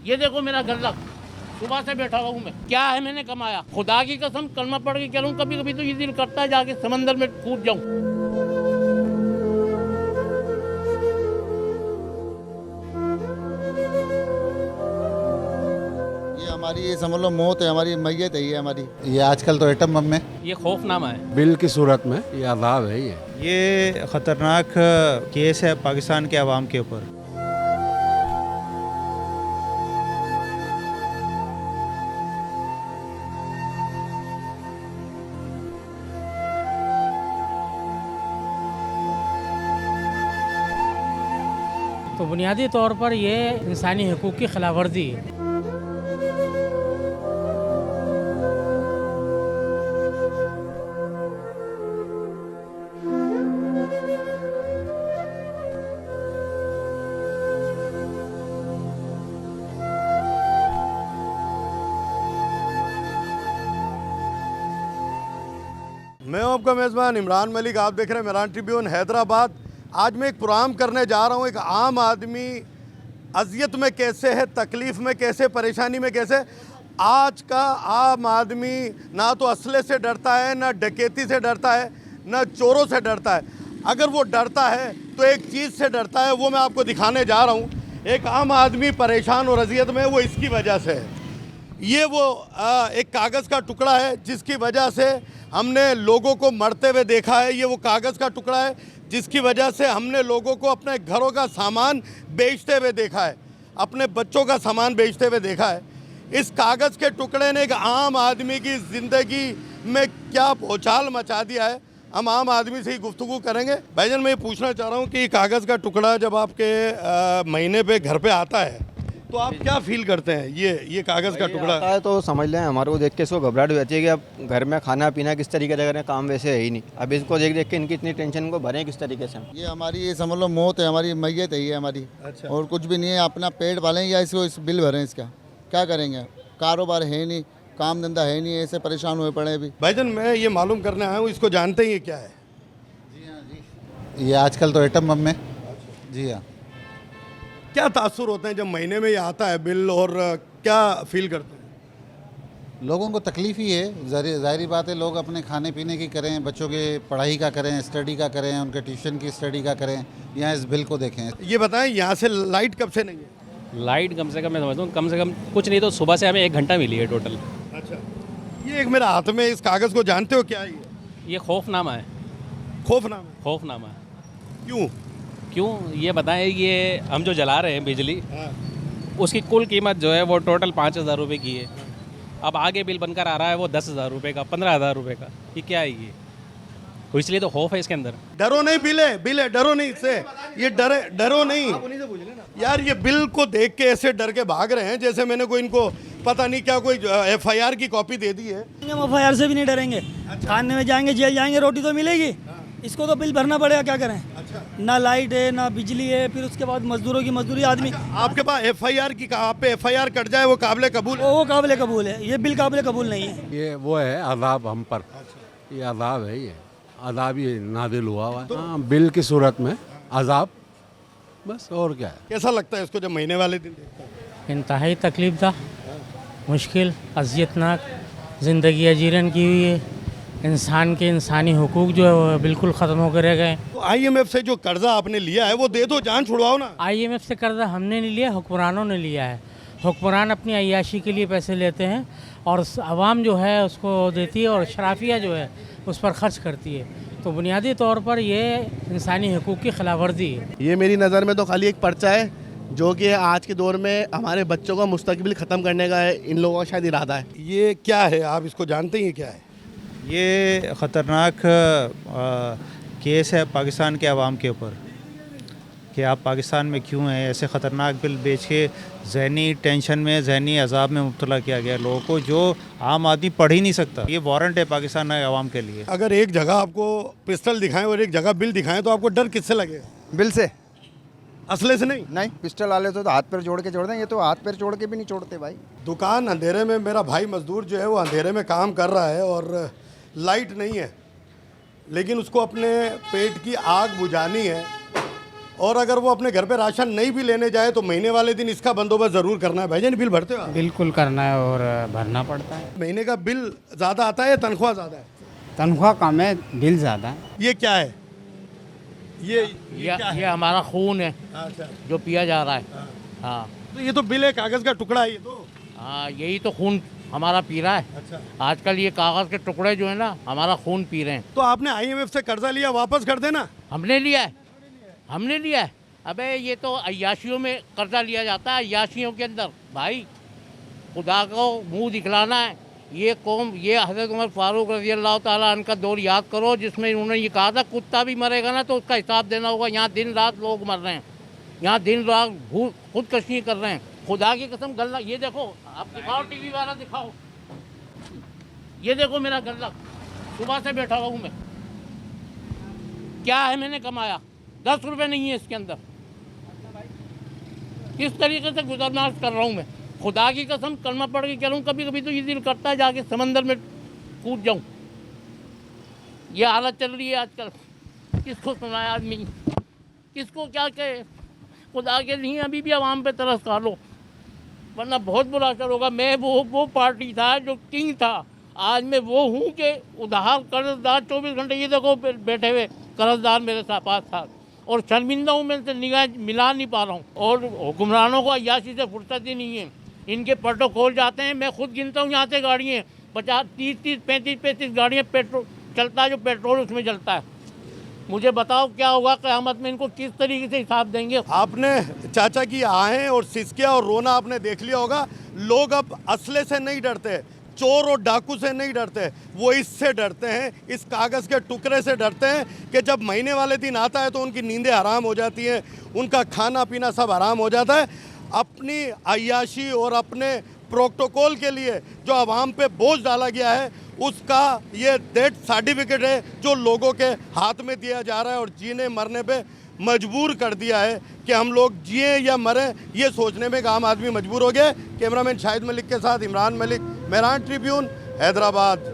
ये देखो मेरा गल्ला, सुबह से बैठा हुआ हूँ मैं। क्या है मैंने कमाया? खुदा की कसम कलमा पढ़ के चलूँ, कभी कभी तो ये दिल करता है जाके समंदर में कूद जाऊँ। ये हमारी, ये समझ लो मौत है, हमारी मैयत है ये हमारी। ये आजकल तो एटम बम में ये खौफनामा है, बिल की सूरत में ये अज़ाब है। ये ख़तरनाक केस है पाकिस्तान के अवाम के ऊपर। तो बुनियादी तौर पर ये इंसानी हकूक़ की खिलाफ वर्जी है। मैं हूं आपका मेज़बान इमरान मलिक, आप देख रहे हैं मेरान ट्रिब्यून हैदराबाद। आज मैं एक प्रोग्राम करने जा रहा हूं, एक आम आदमी अज़ियत में कैसे है, तकलीफ़ में कैसे, परेशानी में कैसे। आज का आम आदमी ना तो असले से डरता है, ना डकैती से डरता है, ना चोरों से डरता है। अगर वो डरता है तो एक चीज़ से डरता है, वो मैं आपको दिखाने जा रहा हूँ। एक आम आदमी परेशान और अज़ियत में, वो इसकी वजह से है। ये वो एक कागज़ का टुकड़ा है जिसकी वजह से हमने लोगों को मरते हुए देखा है। ये वो कागज़ का टुकड़ा है जिसकी वजह से हमने लोगों को अपने घरों का सामान बेचते हुए देखा है, अपने बच्चों का सामान बेचते हुए देखा है। इस कागज़ के टुकड़े ने एक आम आदमी की ज़िंदगी में क्या भूचाल मचा दिया है, हम आम आदमी से ही गुफ्तगू करेंगे। भाईजान, मैं ये पूछना चाह रहा हूँ कि कागज़ का टुकड़ा जब आपके महीने पे घर पे आता है तो आप क्या फील करते हैं? ये कागज़ का टुकड़ा आता है तो समझ लें हमारे को देख के इसको घबराहट हो जाती है कि अब घर में खाना पीना किस तरीके से करें, काम वैसे है ही नहीं। अब इसको देख देख के इनकी इतनी टेंशन को भरें किस तरीके से। ये हमारी, ये समझ लो मौत है, हमारी मैयत है ये हमारी। अच्छा। और कुछ भी नहीं है, अपना पेट पालें या इसको इस बिल भरें, इसका क्या करेंगे? कारोबार है नहीं, काम धंधा है नहीं, ऐसे परेशान हुए पड़े अभी। भाईजान, मैं ये मालूम करने आया हूँ, इसको जानते ही ये क्या है? ये आजकल तो एटम बम में। जी हाँ। क्या तासुर होते हैं जब महीने में ये आता है बिल, और क्या फील करते हैं? लोगों को तकलीफ़ ही है, ज़ाहिरी बात है। लोग अपने खाने पीने की करें, बच्चों के पढ़ाई का करें, स्टडी का करें, उनके ट्यूशन की स्टडी का करें, यहाँ इस बिल को देखें। ये बताएं, यहाँ से लाइट कब से नहीं है? लाइट कम से कम मैं समझता हूँ कम से कम कुछ नहीं तो सुबह से हमें 1 घंटा मिली है टोटल। अच्छा। ये एक मेरे हाथ में इस कागज़ को जानते हो क्या है? ये खौफनामा है, खौफनामा है। खौफनामा। क्यों? क्यों ये बताएं, ये हम जो जला रहे हैं बिजली, हाँ। उसकी कुल कीमत जो है वो टोटल 5,000 रुपये की है। अब आगे बिल बनकर आ रहा है वो 10,000 रुपये का, 15,000 रुपये का। ये क्या है ये? तो इसलिए तो खौफ है इसके अंदर। डरो नहीं, बिल है, डरो नहीं इससे। ये डरो नहीं यार। ये बिल को देख के ऐसे डर के भाग रहे हैं जैसे मैंने कोई इनको पता नहीं क्या कोई FIR की कॉपी दे दी है। हम FIR से भी नहीं डरेंगे। खाने में जाएंगे, जेल जाएंगे, रोटी तो मिलेगी। इसको तो बिल भरना पड़ेगा, क्या करें? अच्छा। ना लाइट है, ना बिजली है, फिर उसके बाद मजदूरों की मजदूरी। आदमी आपके पास FIR की, आप पे FIR कट जाए वो काबिल कबूल है? वो काबिल कबूल है, ये बिल काबिल कबूल नहीं है। ये वो है अज़ाब हम पर। ये अज़ाब है, ये अज़ाब ही नादिल हुआ है। हाँ, बिल की सूरत में अज़ाब, बस और क्या है। कैसा लगता है इसको जब महीने वाले दिन देखता है? इंतहाई तकलीफ़दा, मुश्किल, अज़ियतनाक ज़िंदगी अजीरन की हुई है। इंसान के इंसानी हुकूक जो है वो बिल्कुल ख़त्म होकर रह गए। तो IMF से जो कर्जा आपने लिया है वो दे दो, जान छुड़वाओ ना। IMF से कर्जा हमने नहीं लिया, हुक्मरानों ने लिया है। हुक्मरान अपनी अय्याशी के लिए पैसे लेते हैं और आवाम जो है उसको देती है और शराफिया जो है उस पर ख़र्च करती है। तो बुनियादी तौर पर ये इंसानी हुकूक की खिलाफ वर्जी है। ये मेरी नज़र में तो खाली एक पर्चा है जो कि आज के दौर में हमारे बच्चों का मुस्तकबिल ख़त्म करने का है, इन लोगों का शायद इरादा है। ये क्या है, आप इसको जानते ही क्या है? ये ख़तरनाक केस है पाकिस्तान के अवाम के ऊपर कि आप पाकिस्तान में क्यों हैं। ऐसे ख़तरनाक बिल बेच के ज़हनी टेंशन में, ज़हनी अजाब में मुब्तला किया गया लोगों को, जो आम आदमी पढ़ ही नहीं सकता। ये वारंट है पाकिस्तान के अवाम के लिए। अगर एक जगह आपको पिस्टल दिखाएं और एक जगह बिल दिखाएं तो आपको डर किससे लगेगा? बिल से, असले से नहीं। नहीं, पिस्टल वाले तो हाथ पैर जोड़ के छोड़ दें, ये तो हाथ पैर जोड़ के भी नहीं छोड़ते भाई। दुकान अंधेरे में, मेरा भाई मजदूर जो है वो अंधेरे में काम कर रहा है और लाइट नहीं है, लेकिन उसको अपने पेट की आग बुझानी है और अगर वो अपने घर पे राशन नहीं भी लेने जाए तो महीने वाले दिन इसका बंदोबस्त ज़रूर करना है। भाईजान बिल भरते हो आप? बिल्कुल करना है और भरना पड़ता है। महीने का बिल ज़्यादा आता है या तनख्वाह ज़्यादा है? तनख्वाह कम है, बिल ज़्यादा है। ये क्या है? ये ये हमारा खून है अच्छा, जो पिया जा रहा है। हाँ तो ये तो बिल है, कागज़ का टुकड़ा है ये तो। हाँ, यही तो खून हमारा पी रहा है। अच्छा, आजकल ये कागज़ के टुकड़े जो है ना हमारा खून पी रहे हैं। तो आपने IMF से कर्जा लिया, वापस कर देना। हमने लिया है, हमने लिया है। अबे ये तो अय्याशियों में कर्जा लिया जाता है, अय्याशियों के अंदर। भाई खुदा को मुंह दिखलाना है। ये कौम, ये हज़रत उमर फारूक रज़ी अल्लाह ताला अन्हु दौर याद करो जिसमें उन्होंने ये कहा था कुत्ता भी मरेगा ना तो उसका हिसाब देना होगा। यहाँ दिन रात लोग मर रहे हैं, यहाँ दिन रात खुदकशी कर रहे हैं। खुदा की कसम गल्ला, ये देखो आप दिखाओ, टीवी वाला दिखाओ, ये देखो मेरा गल्ला, सुबह से बैठा हुआ हूँ मैं। क्या है मैंने कमाया? 10 रुपये नहीं है इसके अंदर। किस तरीके से गुजरनाश कर रहा हूँ मैं, खुदा की कसम कलमा पढ़ के कह रहा हूँ। कभी कभी तो ये दिल करता है जाके समंदर में कूद जाऊँ। ये हालत चल रही है आजकल। किसको सुनाए आदमी, किसको क्या कहे? खुदा के लिए अभी भी आवाम पे तरस खा लो, वरना बहुत बुरा असर होगा। मैं वो पार्टी था जो किंग था, आज मैं वो हूँ कि उधार कर्जदार 24 घंटे। ये देखो बैठे हुए कर्जदार मेरे साथ पास था और शर्मिंदा हूँ, मैं से निगाह मिला नहीं पा रहा हूँ। और हुक्मरानों को अय्याशी से फुर्सत ही नहीं है। इनके प्रोटोकॉल जाते हैं, मैं खुद गिनता हूँ यहाँ से गाड़ियाँ 50, 30, 35 गाड़ियाँ पेट्रोल चलता है, जो पेट्रोल उसमें जलता है। मुझे बताओ क्या होगा क़यामत में, इनको किस तरीके से हिसाब देंगे? आपने चाचा की आहें और सिसकियाँ और रोना आपने देख लिया होगा। लोग अब असले से नहीं डरते, चोर और डाकू से नहीं डरते, वो इससे डरते हैं, इस कागज़ के टुकड़े से डरते हैं कि जब महीने वाले दिन आता है तो उनकी नींदें हराम हो जाती हैं, उनका खाना पीना सब हराम हो जाता है। अपनी अय्याशी और अपने प्रोटोकॉल के लिए जो आवाम पे बोझ डाला गया है उसका ये डेथ सर्टिफिकेट है जो लोगों के हाथ में दिया जा रहा है और जीने मरने पे मजबूर कर दिया है कि हम लोग जिए या मरें, ये सोचने में एक आम आदमी मजबूर हो गया। कैमरामैन शाहिद मलिक के साथ इमरान मलिक, मेहरान ट्रिब्यून, हैदराबाद।